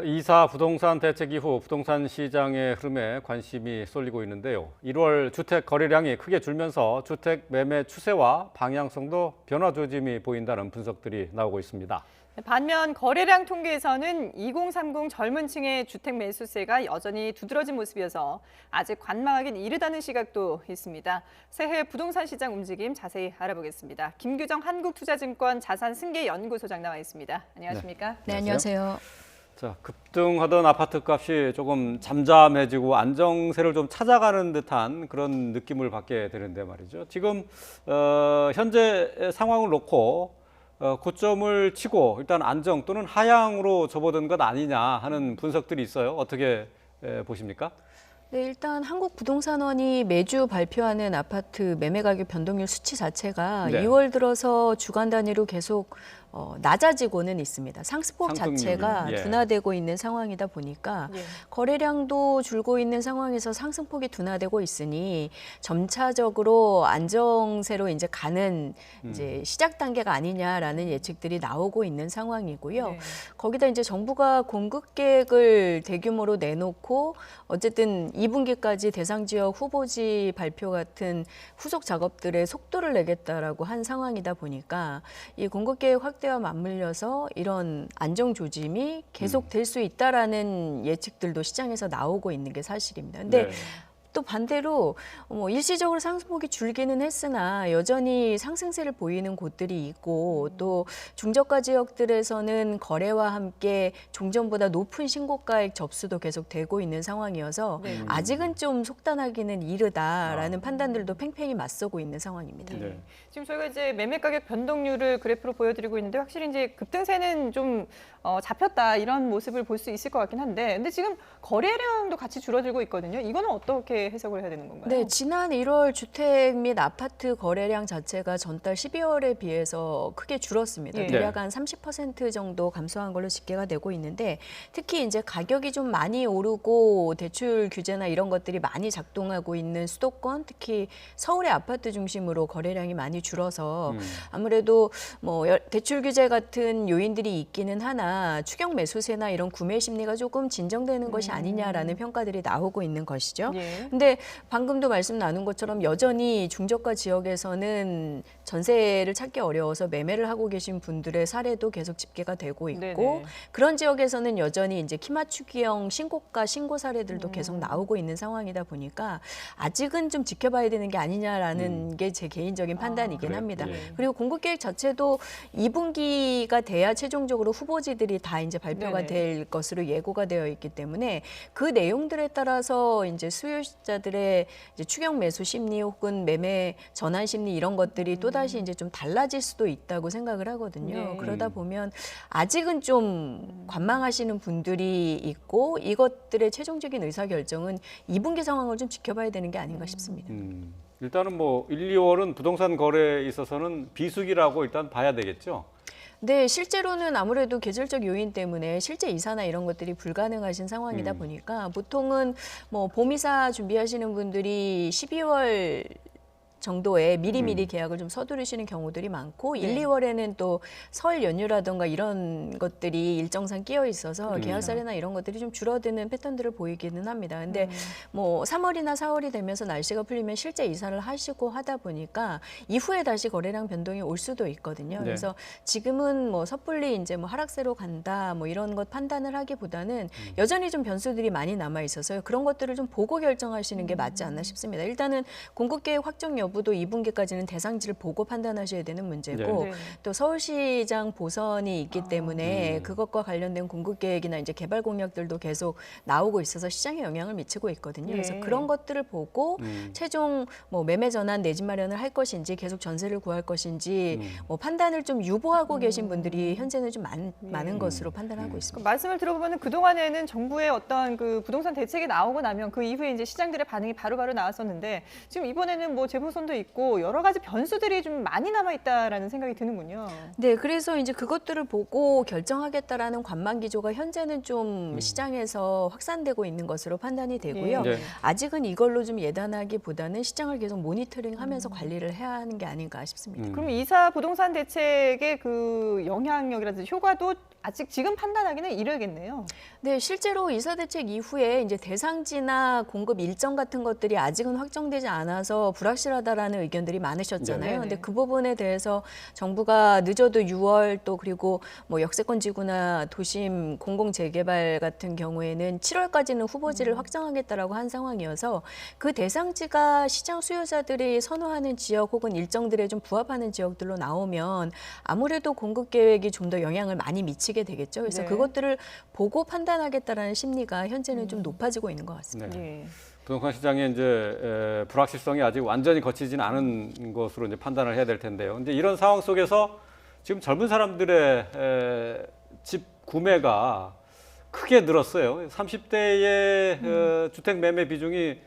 이사 부동산 대책 이후 부동산 시장의 흐름에 관심이 쏠리고 있는데요. 1월 주택 거래량이 크게 줄면서 주택 매매 추세와 방향성도 변화 조짐이 보인다는 분석들이 나오고 있습니다. 반면 거래량 통계에서는 2030 젊은 층의 주택 매수세가 여전히 두드러진 모습이어서 아직 관망하긴 이르다는 시각도 있습니다. 새해 부동산 시장 움직임 자세히 알아보겠습니다. 김규정 한국투자증권 자산승계연구소장 나와 있습니다. 안녕하십니까? 네, 안녕하세요. 자, 급등하던 아파트 값이 조금 잠잠해지고 안정세를 좀 찾아가는 듯한 그런 느낌을 받게 되는데 말이죠. 지금 현재 상황을 놓고 고점을 치고 일단 안정 또는 하향으로 접어든 것 아니냐 하는 분석들이 있어요. 어떻게 보십니까? 네, 일단 한국부동산원이 매주 발표하는 아파트 매매 가격 변동률 수치 자체가 네. 2월 들어서 주간 단위로 계속 낮아지고는 있습니다. 상승폭 상승률이, 자체가 예. 둔화되고 있는 상황이다 보니까 예. 거래량도 줄고 있는 상황에서 상승폭이 둔화되고 있으니 점차적으로 안정세로 이제 가는 이제 시작 단계가 아니냐라는 예측들이 나오고 있는 상황이고요. 네. 거기다 이제 정부가 공급 계획을 대규모로 내놓고 어쨌든 2분기까지 대상 지역 후보지 발표 같은 후속 작업들의 속도를 내겠다라고 한 상황이다 보니까 이 공급 계획 확대와 맞물려서 이런 안정 조짐이 계속될 수 있다라는 예측들도 시장에서 나오고 있는 게 사실입니다. 근데 네. 또 반대로 일시적으로 상승폭이 줄기는 했으나 여전히 상승세를 보이는 곳들이 있고 또 중저가 지역들에서는 거래와 함께 종전보다 높은 신고가액 접수도 계속 되고 있는 상황이어서 네. 아직은 좀 속단하기는 이르다라는 판단들도 팽팽히 맞서고 있는 상황입니다. 네. 지금 저희가 이제 매매 가격 변동률을 그래프로 보여드리고 있는데 확실히 이제 급등세는 좀 잡혔다 이런 모습을 볼 수 있을 것 같긴 한데, 근데 지금 거래량도 같이 줄어들고 있거든요. 이거는 어떻게 해석을 해야 되는 건가요? 네, 지난 1월 주택 및 아파트 거래량 자체가 전달 12월에 비해서 크게 줄었습니다. 예. 대략 한 30% 정도 감소한 걸로 집계가 되고 있는데, 특히 이제 가격이 좀 많이 오르고 대출 규제나 이런 것들이 많이 작동하고 있는 수도권, 특히 서울의 아파트 중심으로 거래량이 많이 줄어서 아무래도 대출 규제 같은 요인들이 있기는 하나 추격 매수세나 이런 구매 심리가 조금 진정되는 것이 아니냐라는 평가들이 나오고 있는 것이죠. 예. 근데 방금도 말씀 나눈 것처럼 여전히 중저가 지역에서는 전세를 찾기 어려워서 매매를 하고 계신 분들의 사례도 계속 집계가 되고 있고, 네네. 그런 지역에서는 여전히 이제 키 맞추기형 신고가 신고 사례들도 계속 나오고 있는 상황이다 보니까 아직은 좀 지켜봐야 되는 게 아니냐라는 게 제 개인적인 판단이긴 그래요? 합니다. 예. 그리고 공급 계획 자체도 2분기가 돼야 최종적으로 후보지들이 다 이제 발표가 네네. 될 것으로 예고가 되어 있기 때문에 그 내용들에 따라서 이제 수요자들의 이제 추격 매수 심리 혹은 매매 전환 심리 이런 것들이 또다시 이제 좀 달라질 수도 있다고 생각을 하거든요. 네. 그러다 보면 아직은 좀 관망하시는 분들이 있고 이것들의 최종적인 의사결정은 2분기 상황을 좀 지켜봐야 되는 게 아닌가 싶습니다. 일단은 1, 2월은 부동산 거래에 있어서는 비수기라고 일단 봐야 되겠죠. 네, 실제로는 아무래도 계절적 요인 때문에 실제 이사나 이런 것들이 불가능하신 상황이다 보니까 보통은 봄 이사 준비하시는 분들이 12월 정도에 미리미리 계약을 좀 서두르시는 경우들이 많고 네. 1, 2월에는 또 설 연휴라든가 이런 것들이 일정상 끼어 있어서 계약 사례나 이런 것들이 좀 줄어드는 패턴들을 보이기는 합니다. 근데 3월이나 4월이 되면서 날씨가 풀리면 실제 이사를 하시고 하다 보니까 이후에 다시 거래량 변동이 올 수도 있거든요. 네. 그래서 지금은 섣불리 이제 하락세로 간다 이런 것 판단을 하기보다는 여전히 좀 변수들이 많이 남아 있어서요. 그런 것들을 좀 보고 결정하시는 게 맞지 않나 싶습니다. 일단은 공급 계획 확정 여부도 2분기까지는 대상지를 보고 판단하셔야 되는 문제고 네. 또 서울시장 보선이 있기 때문에 그것과 관련된 공급 계획이나 이제 개발 공약들도 계속 나오고 있어서 시장에 영향을 미치고 있거든요. 그래서 예. 그런 것들을 보고 최종 매매 전환 내 집 마련을 할 것인지 계속 전세를 구할 것인지 판단을 좀 유보하고 계신 분들이 현재는 좀 많은 것으로 판단하고 있습니다. 말씀을 들어보면 그동안에는 정부의 어떤 그 부동산 대책이 나오고 나면 그 이후에 이제 시장들의 반응이 바로바로 나왔었는데, 지금 이번에는 재보선 부분도 있고 여러 가지 변수들이 좀 많이 남아 있다라는 생각이 드는군요. 네, 그래서 이제 그것들을 보고 결정하겠다라는 관망 기조가 현재는 좀 시장에서 확산되고 있는 것으로 판단이 되고요. 예. 네. 아직은 이걸로 좀 예단하기보다는 시장을 계속 모니터링하면서 관리를 해야 하는 게 아닌가 싶습니다. 그럼 이사 부동산 대책의 그 영향력이라든지 효과도 아직 지금 판단하기는 이르겠네요. 네, 실제로 이사 대책 이후에 이제 대상지나 공급 일정 같은 것들이 아직은 확정되지 않아서 불확실하다라는 의견들이 많으셨잖아요. 네. 근데 그 부분에 대해서 정부가 늦어도 6월 또 그리고 뭐 역세권 지구나 도심 공공 재개발 같은 경우에는 7월까지는 후보지를 확정하겠다라고 한 상황이어서 그 대상지가 시장 수요자들이 선호하는 지역 혹은 일정들에 좀 부합하는 지역들로 나오면 아무래도 공급 계획이 좀 더 영향을 많이 미치게 되겠죠. 그래서 네. 그것들을 보고 판단하겠다라는 심리가 현재는 좀 높아지고 있는 것 같습니다. 네. 예. 부동산 시장의 이제 불확실성이 아직 완전히 거치지는 않은 것으로 이제 판단을 해야 될 텐데요. 근데 이런 상황 속에서 지금 젊은 사람들의 집 구매가 크게 늘었어요. 30대의 주택 매매 비중이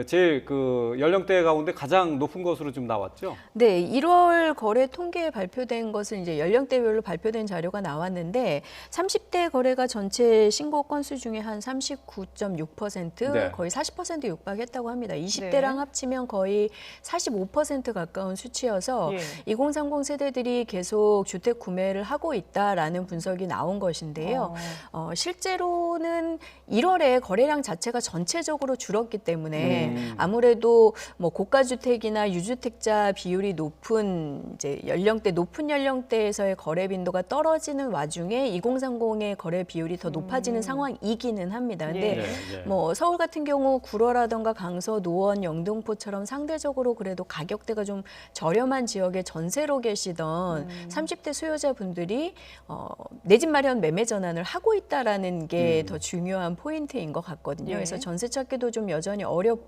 제일 그 연령대 가운데 가장 높은 것으로 좀 나왔죠. 네, 1월 거래 통계에 발표된 것은 이제 연령대별로 발표된 자료가 나왔는데 30대 거래가 전체 신고 건수 중에 한 39.6% 네. 거의 40% 육박했다고 합니다. 20대랑 네. 합치면 거의 45% 가까운 수치여서 예. 2030 세대들이 계속 주택 구매를 하고 있다라는 분석이 나온 것인데요. 실제로는 1월에 거래량 자체가 전체적으로 줄었기 때문에 아무래도 뭐 고가 주택이나 유주택자 비율이 높은 이제 높은 연령대에서의 거래 빈도가 떨어지는 와중에 2030의 거래 비율이 더 높아지는 상황이기는 합니다. 근데 예. 뭐 서울 같은 경우 구로라던가 강서, 노원, 영등포처럼 상대적으로 그래도 가격대가 좀 저렴한 지역에 전세로 계시던 30대 수요자분들이 내 집 마련 매매 전환을 하고 있다라는 게 더 중요한 포인트인 것 같거든요. 예. 그래서 전세 찾기도 좀 여전히 어렵고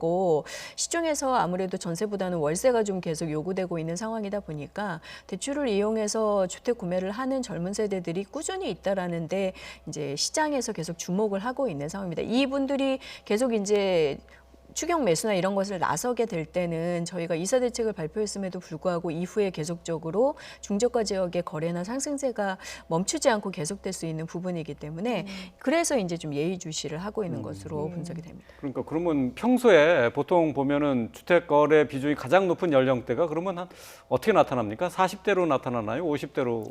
시중에서 아무래도 전세보다는 월세가 좀 계속 요구되고 있는 상황이다 보니까 대출을 이용해서 주택 구매를 하는 젊은 세대들이 꾸준히 있다라는데 이제 시장에서 계속 주목을 하고 있는 상황입니다. 이분들이 계속 이제 추경 매수나 이런 것을 나서게 될 때는 저희가 이사 대책을 발표했음에도 불구하고 이후에 계속적으로 중저가 지역의 거래나 상승세가 멈추지 않고 계속될 수 있는 부분이기 때문에 그래서 이제 좀 예의주시를 하고 있는 것으로 분석이 됩니다. 그러니까 그러면 평소에 보통 보면은 주택 거래 비중이 가장 높은 연령대가 그러면 한 어떻게 나타납니까? 40대로 나타나나요? 50대로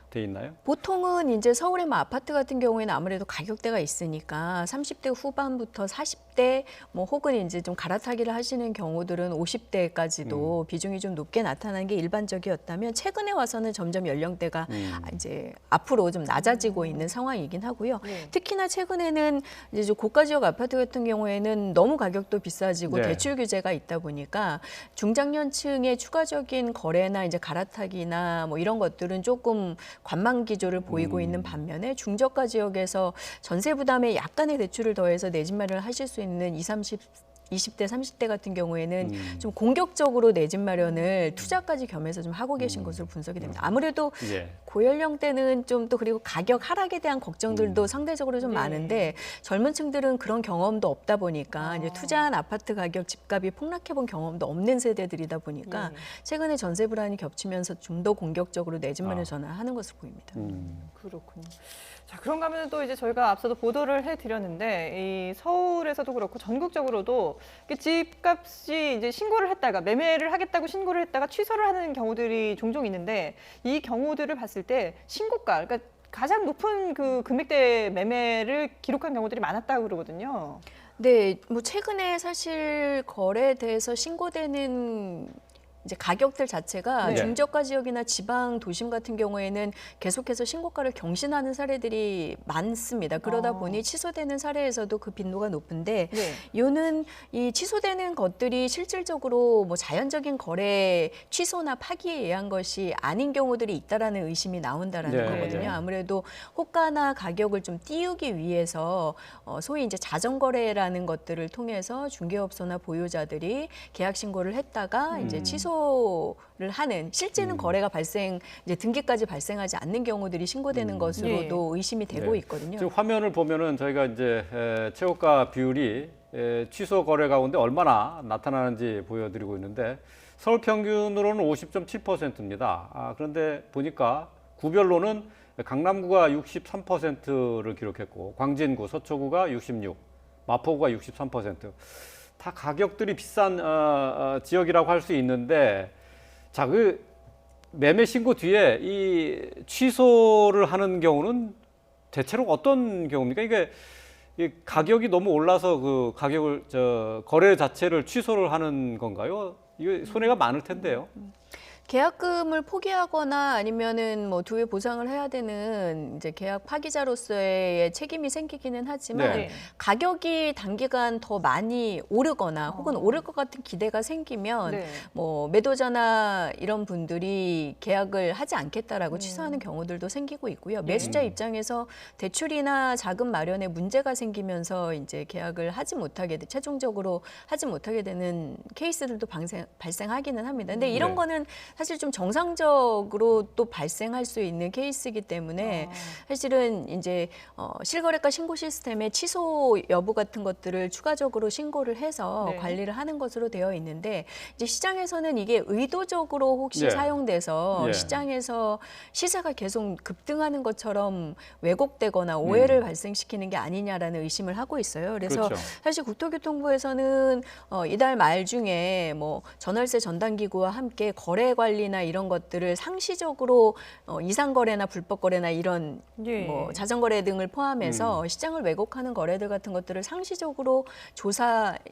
돼 있나요? 보통은 이제 서울의 뭐 아파트 같은 경우에는 아무래도 가격대가 있으니까 30대 후반부터 40대 뭐 혹은 이제 좀 갈아타기를 하시는 경우들은 50대까지도 비중이 좀 높게 나타나는 게 일반적이었다면 최근에 와서는 점점 연령대가 이제 앞으로 좀 낮아지고 있는 상황이긴 하고요. 네. 특히나 최근에는 이제 좀 고가 지역 아파트 같은 경우에는 너무 가격도 비싸지고 네. 대출 규제가 있다 보니까 중장년층의 추가적인 거래나 이제 갈아타기나 뭐 이런 것들은 조금 관망 기조를 보이고 있는 반면에 중저가 지역에서 전세 부담에 약간의 대출을 더해서 내 집 마련을 하실 수 있는 20대, 30대 같은 경우에는 좀 공격적으로 내 집 마련을 투자까지 겸해서 좀 하고 계신 것으로 분석이 됩니다. 아무래도 예. 고연령대는 좀 또 그리고 가격 하락에 대한 걱정들도 상대적으로 좀 네. 많은데 젊은 층들은 그런 경험도 없다 보니까 이제 투자한 아파트 가격 집값이 폭락해 본 경험도 없는 세대들이다 보니까 최근에 전세 불안이 겹치면서 좀 더 공격적으로 내 집 마련 전환하는 것으로 보입니다. 그렇군요. 자, 그런가 하면 또 이제 저희가 앞서도 보도를 해드렸는데 이 서울에서도 그렇고 전국적으로도 집값이 이제 신고를 했다가 매매를 하겠다고 신고를 했다가 취소를 하는 경우들이 종종 있는데 이 경우들을 봤을 때 신고가, 그러니까 가장 높은 그 금액대 매매를 기록한 경우들이 많았다고 그러거든요. 네, 뭐 최근에 사실 거래돼서 신고되는 이제 가격들 자체가 네. 중저가 지역이나 지방 도심 같은 경우에는 계속해서 신고가를 경신하는 사례들이 많습니다. 그러다 보니 취소되는 사례에서도 그 빈도가 높은데 네. 이거는 이 취소되는 것들이 실질적으로 뭐 자연적인 거래 취소나 파기에 의한 것이 아닌 경우들이 있다라는 의심이 나온다라는 네. 거거든요. 아무래도 호가나 가격을 좀 띄우기 위해서 소위 이제 자전거래라는 것들을 통해서 중개업소나 보유자들이 계약 신고를 했다가 이제 취소를 하는 실제는 거래가 이제 등기까지 발생하지 않는 경우들이 신고되는 것으로도 의심이 되고 네. 있거든요. 지금 화면을 보면은 저희가 이제 최고가 비율이 취소 거래 가운데 얼마나 나타나는지 보여드리고 있는데 서울 평균으로는 50.7%입니다. 그런데 보니까 구별로는 강남구가 63%를 기록했고 광진구, 서초구가 66, 마포구가 63%. 다 가격들이 비싼 지역이라고 할 수 있는데, 자, 그 매매 신고 뒤에 이 취소를 하는 경우는 대체로 어떤 경우입니까? 이게 이 가격이 너무 올라서 그 가격을 거래 자체를 취소를 하는 건가요? 이거 손해가 많을 텐데요. 계약금을 포기하거나 아니면은 뭐 두배 보상을 해야 되는 이제 계약 파기자로서의 책임이 생기기는 하지만 네. 가격이 단기간 더 많이 오르거나 혹은 오를 것 같은 기대가 생기면 네. 뭐 매도자나 이런 분들이 계약을 하지 않겠다라고 취소하는 경우들도 생기고 있고요. 매수자 입장에서 대출이나 자금 마련에 문제가 생기면서 이제 계약을 하지 못하게 최종적으로 하지 못하게 되는 케이스들도 발생하기는 합니다. 근데 이런 네. 거는 사실 좀 정상적으로 또 발생할 수 있는 케이스이기 때문에 사실은 이제 실거래가 신고 시스템에 취소 여부 같은 것들을 추가적으로 신고를 해서 네. 관리를 하는 것으로 되어 있는데 이제 시장에서는 이게 의도적으로 혹시 네. 사용돼서 예. 시장에서 시세가 계속 급등하는 것처럼 왜곡되거나 오해를 발생시키는 게 아니냐라는 의심을 하고 있어요. 그래서 그렇죠. 사실 국토교통부에서는 이달 말 중에 뭐 전월세 전담기구와 함께 거래 관리나 이런 것들을 상시적으로 이상 거래나 불법 거래나 이런 예. 뭐 자전거래 등을 포함해서 시장을 왜곡하는 거래들 같은 것들을 상시적으로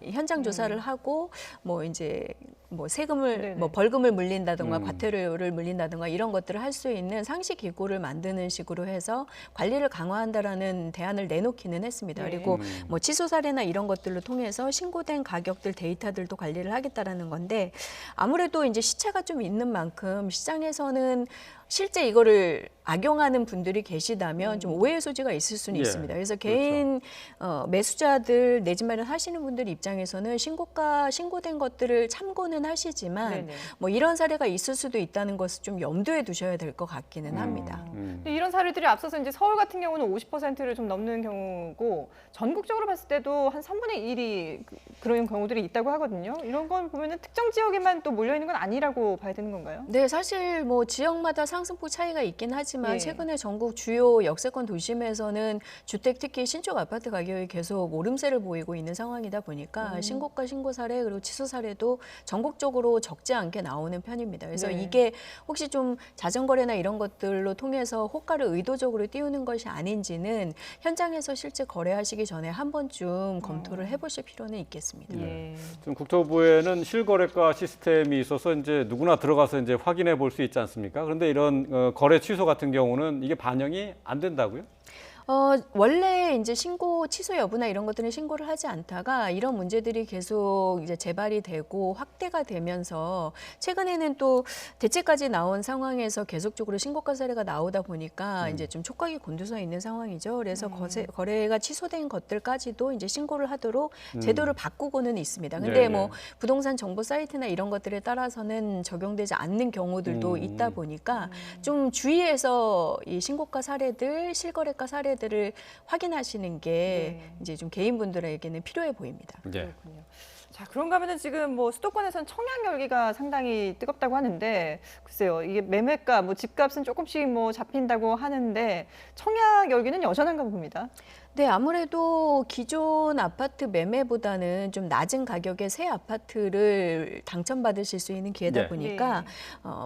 현장 조사를 하고 뭐 이제 뭐 세금을 네네. 뭐 벌금을 물린다든가 과태료를 물린다든가 이런 것들을 할 수 있는 상시 기구를 만드는 식으로 해서 관리를 강화한다라는 대안을 내놓기는 했습니다. 네. 그리고 뭐 취소 사례나 이런 것들을 통해서 신고된 가격들 데이터들도 관리를 하겠다라는 건데 아무래도 이제 시차가 좀 있는 만큼 시장에서는 실제 이거를 악용하는 분들이 계시다면 좀 오해의 소지가 있을 수는 예, 있습니다. 그래서 그렇죠. 개인 매수자들 내 집 마련 하시는 분들 입장에서는 신고된 것들을 참고는 하시지만 네네. 뭐 이런 사례가 있을 수도 있다는 것을 좀 염두에 두셔야 될 것 같기는 합니다. 근데 이런 사례들이 앞서서 이제 서울 같은 경우는 50%를 좀 넘는 경우고 전국적으로 봤을 때도 한 3분의 1이 그런 경우들이 있다고 하거든요. 이런 건 보면은 특정 지역에만 또 몰려 있는 건 아니라고 봐야 되는 건가요? 네, 사실 뭐 지역마다 상승폭 차이가 있긴 하지만 예. 최근에 전국 주요 역세권 도심에서는 주택 특히 신축 아파트 가격이 계속 오름세를 보이고 있는 상황이다 보니까 신고가 신고 사례 그리고 취소 사례도 전국적으로 적지 않게 나오는 편입니다. 그래서 네. 이게 혹시 좀 자전거래나 이런 것들로 통해서 호가를 의도적으로 띄우는 것이 아닌지는 현장에서 실제 거래하시기 전에 한 번쯤 검토를 해보실 필요는 있겠습니다. 예. 지금 국토부에는 실거래가 시스템이 있어서 이제 누구나 들어가서 이제 확인해 볼 수 있지 않습니까? 그런데 이런 거래 취소 같은 경우는 이게 반영이 안 된다고요? 원래 이제 신고 취소 여부나 이런 것들은 신고를 하지 않다가 이런 문제들이 계속 이제 재발이 되고 확대가 되면서 최근에는 또 대체까지 나온 상황에서 계속적으로 신고가 사례가 나오다 보니까 이제 좀 촉각이 곤두서 있는 상황이죠. 그래서 거래가 취소된 것들까지도 이제 신고를 하도록 제도를 바꾸고는 있습니다. 근데 네, 뭐 네. 부동산 정보 사이트나 이런 것들에 따라서는 적용되지 않는 경우들도 있다 보니까 좀 주의해서 이 신고가 사례들, 실거래가 사례들을 확인하시는 게 네. 이제 좀 개인분들에게는 필요해 보입니다. 예. 그렇군요. 자, 그런가 하면 지금 뭐 수도권에서는 청약 열기가 상당히 뜨겁다고 하는데 글쎄요. 이게 매매가 뭐 집값은 조금씩 뭐 잡힌다고 하는데 청약 열기는 여전한가 봅니다. 네, 아무래도 기존 아파트 매매보다는 좀 낮은 가격의 새 아파트를 당첨받으실 수 있는 기회다 네. 보니까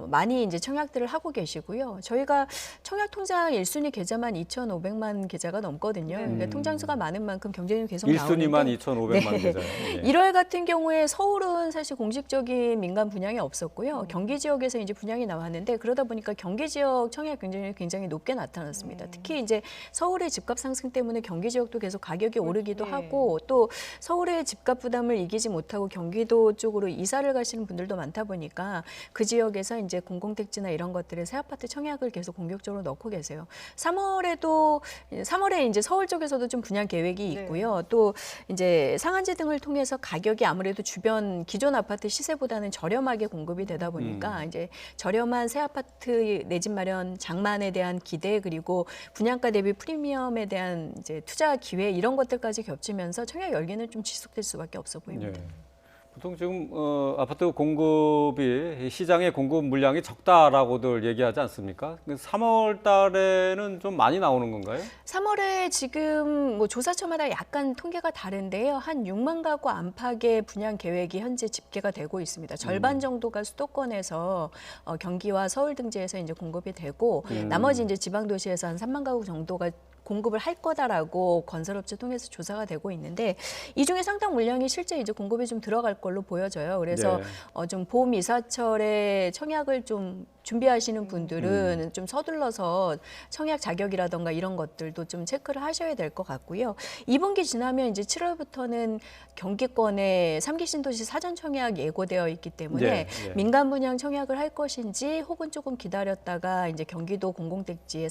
많이 이제 청약들을 하고 계시고요. 저희가 청약 통장 1순위 계좌만 2,500만 계좌가 넘거든요. 그러니까 통장 수가 많은 만큼 경쟁률 계속 1순위만 나오는데 2,500만 네. 계좌예요. 예. 1월 같은 경우에 서울은 사실 공식적인 민간 분양이 없었고요. 경기 지역에서 이제 분양이 나왔는데 그러다 보니까 경기 지역 청약 경쟁률이 굉장히 높게 나타났습니다. 특히 이제 서울의 집값 상승 때문에 경기 지역도 계속 가격이 오르기도 예. 하고 또 서울의 집값 부담을 이기지 못하고 경기도 쪽으로 이사를 가시는 분들도 많다 보니까 그 지역에서 이제 공공택지나 이런 것들의 새 아파트 청약을 계속 공격적으로 넣고 계세요. 3월에 이제 서울 쪽에서도 좀 분양 계획이 네. 있고요. 또 이제 상한제 등을 통해서 가격이 아무래도 주변 기존 아파트 시세보다는 저렴하게 공급이 되다 보니까 이제 저렴한 새 아파트 내 집 마련 장만에 대한 기대 그리고 분양가 대비 프리미엄에 대한 이제 투자 기회 이런 것들까지 겹치면서 청약 열기는 좀 지속될 수밖에 없어 보입니다. 예. 보통 지금 아파트 공급이 시장의 공급 물량이 적다라고들 얘기하지 않습니까? 3월 달에는 좀 많이 나오는 건가요? 3월에 지금 뭐 조사처마다 약간 통계가 다른데요. 한 6만 가구 안팎의 분양 계획이 현재 집계가 되고 있습니다. 절반 정도가 수도권에서 경기와 서울 등지에서 이제 공급이 되고 나머지 이제 지방 도시에서 한 3만 가구 정도가 공급을 할 거다라고 건설업체 통해서 조사가 되고 있는데 이 중에 상당 물량이 실제 이제 공급이 좀 들어갈 걸로 보여져요. 그래서 네. 좀 보험이사철에 청약을 좀 준비하시는 분들은 좀 서둘러서 청약 자격이라던가 이런 것들도 좀 체크를 하셔야 될 것 같고요. 2분기 지나면 이제 7월부터는 경기권에 3기 신도시 사전 청약 예고되어 있기 때문에 예, 예. 민간 분양 청약을 할 것인지 혹은 조금 기다렸다가 이제 경기도 공공택지에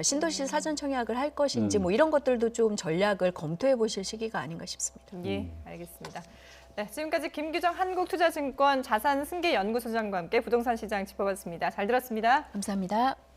신도시 사전 청약을 할 것인지 뭐 이런 것들도 좀 전략을 검토해 보실 시기가 아닌가 싶습니다. 예, 알겠습니다. 네, 지금까지 김규정 한국투자증권 자산승계연구소장과 함께 부동산 시장 짚어봤습니다. 잘 들었습니다. 감사합니다.